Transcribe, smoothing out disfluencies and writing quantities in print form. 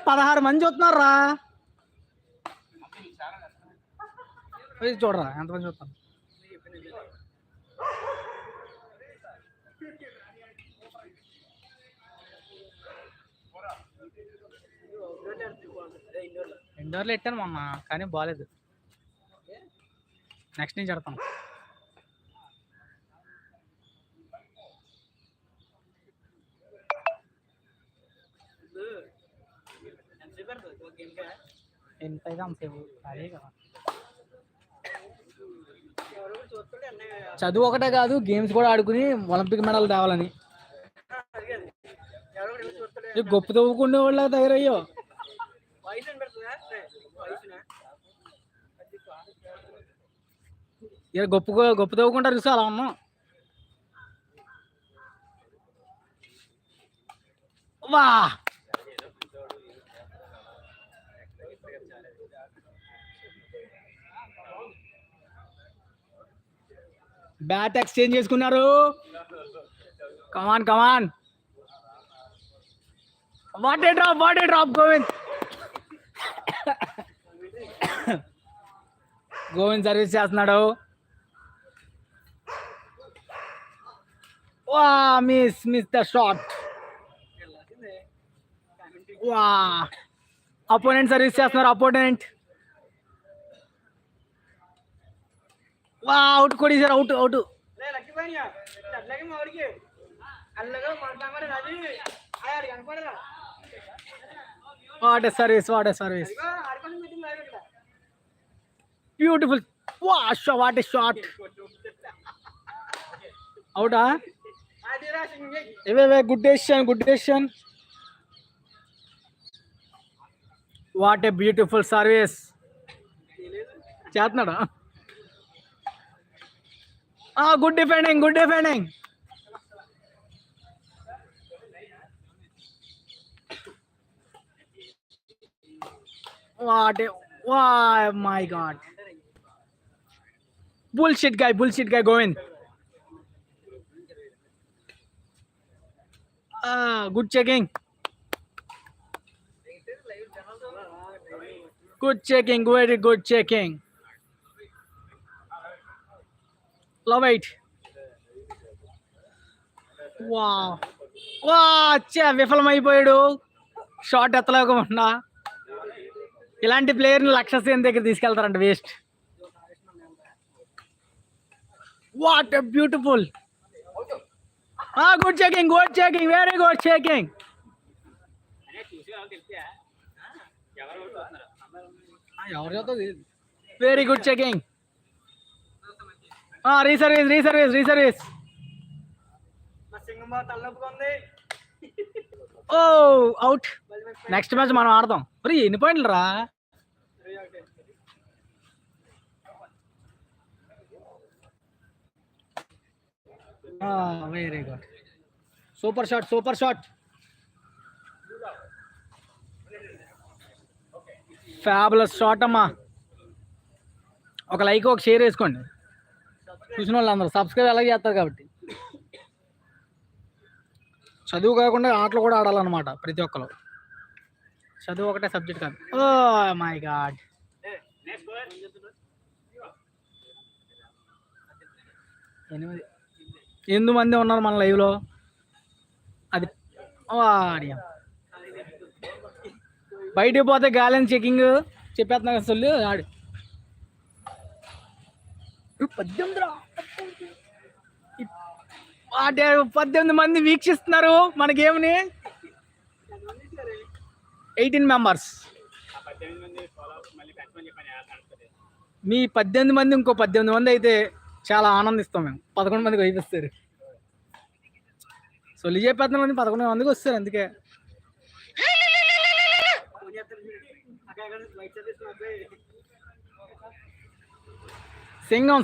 16 మంది చూస్తున్నారా? చూడరా ఎంతమంది చూస్తాను. ఇండోర్లో ఎట్టాను మొన్న, కానీ బాగాలేదు. నెక్స్ట్ నుంచి ఆడతాను. ఎంతైతే అంతసేపు అదే కదా. చదువు ఒకటే కాదు, గేమ్స్ కూడా ఆడుకుని ఒలింపిక్ మెడల్ తేవాలని. గొప్ప తవ్వుకునే వాళ్ళ తయారయ్యో. గొప్ప తవ్వుకుంటారు చూసి అలా ఉన్నాం. వా బ్యాట్ ఎక్స్చేంజ్ చేసుకున్నారు. Come on come on, what a drop Govind. Govind service చేస్తున్నాడు. వా మిస్ ద షాట్. వా అపోనెంట్ సర్వీస్ చేస్తున్నారు. అపోనెంట్ వా అవుట్ కొట్టేశారు. Out. What a service. Beautiful. What a shot. అవుటా? Good decision. What a beautiful service. చేస్తున్నాడా? Good defending. My god. bullshit guy Govind. Good checking. Very good checking. Love it. విఫలమైపోయాడు. Shot ఎత్తలేకుండా. ఇలాంటి ప్లేయర్ని లక్ష్యసేన్ దగ్గర తీసుకెళ్తారంట. Waste. What a beautiful. Good checking. Very good checking. Very good checking. Reservice. Out. Next match మనం ఆడదాం. మరి ఎన్ని పాయింట్లు రా? Very good. Super shot. Fabulous shot అమ్మా. ఒక లైక్, ఒక షేర్ వేసుకోండి. చూసిన వాళ్ళు అందరూ సబ్స్క్రైబ్ అలాగే చేస్తారు కాబట్టి. చదువు కాకుండా ఆటలు కూడా ఆడాలన్నమాట ప్రతి ఒక్కరు. చదువు ఒకటే సబ్జెక్ట్ కాదు. My God. 8 మంది ఉన్నారు మన లైవ్లో. అది బయటికి పోతే గాలిని చెకింగ్ చెప్పేస్తున్నా అసలు. 18 మంది వీక్షిస్తున్నారు మన గేమ్ని. 18 మెంబర్స్. మీ 18 మంది ఇంకో 18 మంది అయితే చాలా ఆనందిస్తాం మేము. 11 మందికి అయిపోస్తారు. సొల్లి చెప్పేస్తున్న మంది 11 మందికి వస్తారు. అందుకే సింగం